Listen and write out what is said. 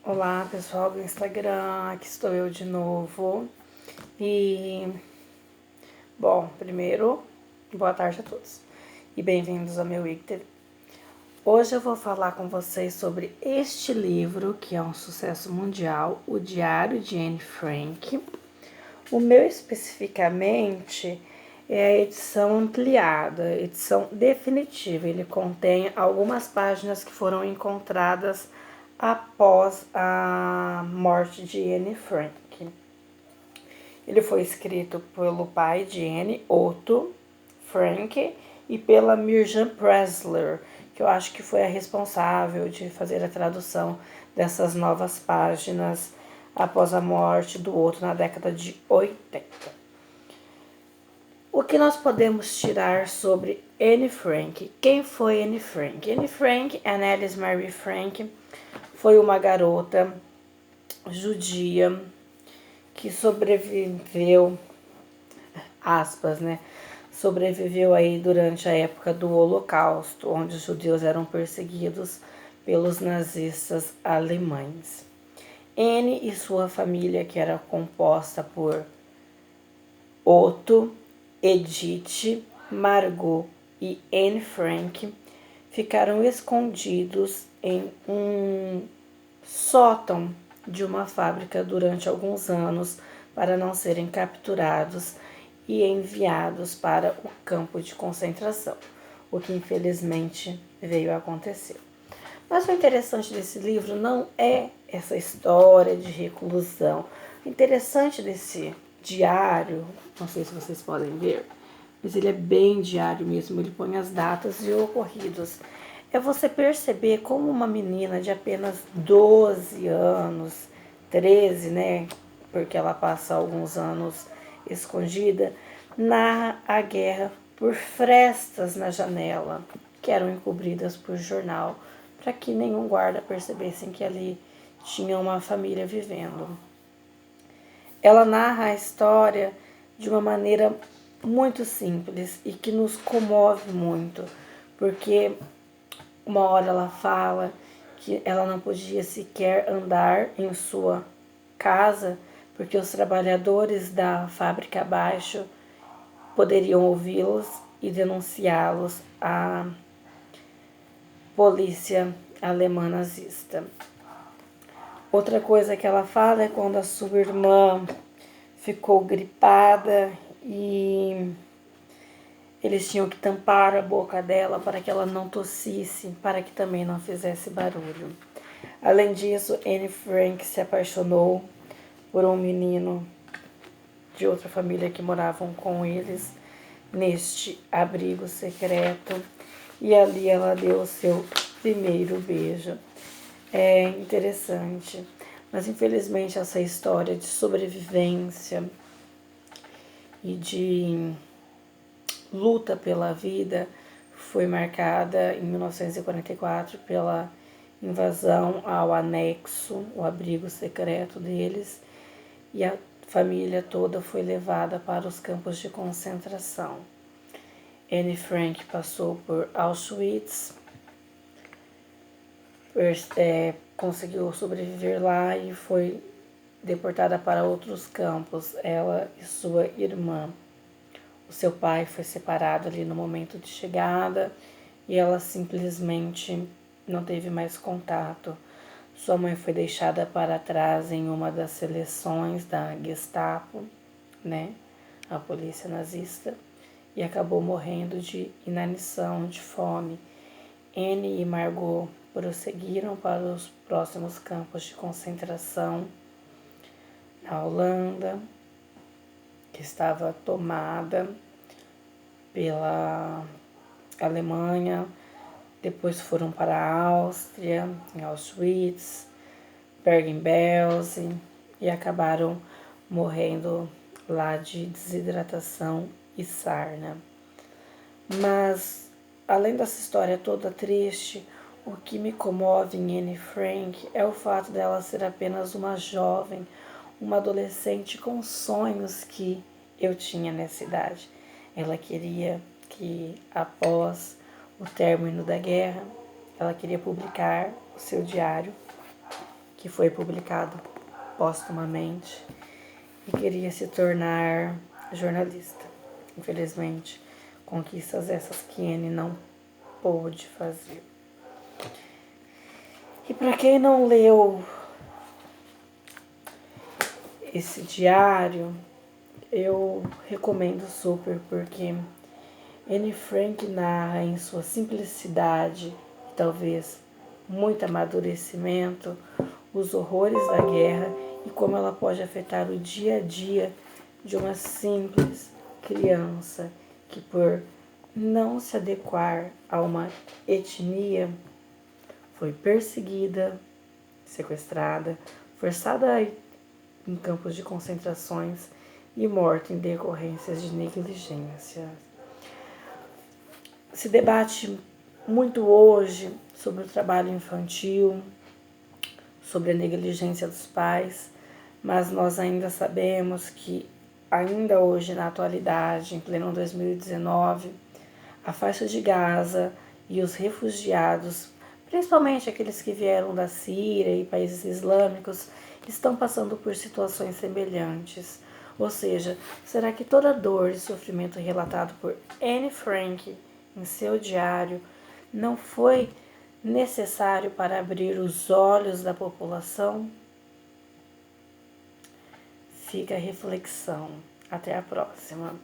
Olá pessoal do Instagram, aqui estou eu de novo. Bom, primeiro, boa tarde a todos e bem-vindos ao meu Icter. Hoje eu vou falar com vocês sobre este livro que é um sucesso mundial, O Diário de Anne Frank. O meu especificamente é a edição ampliada, edição definitiva. Ele contém algumas páginas que foram encontradas após a morte de Anne Frank. Ele foi escrito pelo pai de Anne, Otto Frank, e pela Mirjam Pressler, que eu acho que foi a responsável de fazer a tradução dessas novas páginas após a morte do Otto na década de 80. O que nós podemos tirar sobre Anne Frank? Quem foi Anne Frank? Anne Frank, Anneliese Marie Frank, foi uma garota judia que sobreviveu, aspas, né? Sobreviveu aí durante a época do Holocausto, onde os judeus eram perseguidos pelos nazistas alemães. Anne e sua família, que era composta por Otto, Edith, Margot e Anne Frank, ficaram escondidos em um sótão de uma fábrica durante alguns anos para não serem capturados e enviados para o campo de concentração, o que infelizmente veio a acontecer. Mas o interessante desse livro não é essa história de reclusão. O interessante desse diário, não sei se vocês podem ver, mas ele é bem diário mesmo, ele põe as datas e ocorridos. É você perceber como uma menina de apenas 12 anos, 13, né? Porque ela passa alguns anos escondida, narra a guerra por frestas na janela, que eram encobridas por jornal, para que nenhum guarda percebesse que ali tinha uma família vivendo. Ela narra a história de uma maneira muito simples e que nos comove muito, porque uma hora ela fala que ela não podia sequer andar em sua casa porque os trabalhadores da fábrica abaixo poderiam ouvi-los e denunciá-los à polícia alemã nazista. Outra coisa que ela fala é quando a sua irmã ficou gripada e eles tinham que tampar a boca dela para que ela não tossisse, para que também não fizesse barulho. Além disso, Anne Frank se apaixonou por um menino de outra família que moravam com eles neste abrigo secreto e ali ela deu o seu primeiro beijo. É interessante, mas infelizmente essa história de sobrevivência e de luta pela vida foi marcada em 1944 pela invasão ao anexo, o abrigo secreto deles, e a família toda foi levada para os campos de concentração. Anne Frank passou por Auschwitz, conseguiu sobreviver lá e foi deportada para outros campos, ela e sua irmã. O seu pai foi separado ali no momento de chegada e ela simplesmente não teve mais contato. Sua mãe foi deixada para trás em uma das seleções da Gestapo, né, a polícia nazista, e acabou morrendo de inanição, de fome. Anne e Margot prosseguiram para os próximos campos de concentração na Holanda, que estava tomada pela Alemanha. Depois foram para a Áustria, em Auschwitz, Bergen-Belsen, e acabaram morrendo lá de desidratação e sarna. Mas, além dessa história toda triste, o que me comove em Anne Frank é o fato dela ser apenas uma jovem, uma adolescente com sonhos que eu tinha nessa idade. Ela queria que, após o término da guerra, ela queria publicar o seu diário que foi publicado póstumamente e queria se tornar jornalista. Infelizmente, conquistas essas que Anne não pôde fazer. E para quem não leu esse diário, eu recomendo super, porque Anne Frank narra em sua simplicidade e talvez muito amadurecimento os horrores da guerra e como ela pode afetar o dia a dia de uma simples criança que, por não se adequar a uma etnia, foi perseguida, sequestrada, forçada a ir em campos de concentrações e morta em decorrências de negligência. Se debate muito hoje sobre o trabalho infantil, sobre a negligência dos pais, mas nós ainda sabemos que, ainda hoje, na atualidade, em pleno 2019, a faixa de Gaza e os refugiados, principalmente aqueles que vieram da Síria e países islâmicos, estão passando por situações semelhantes. Ou seja, será que toda dor e sofrimento relatado por Anne Frank em seu diário não foi necessário para abrir os olhos da população? Fica a reflexão. Até a próxima.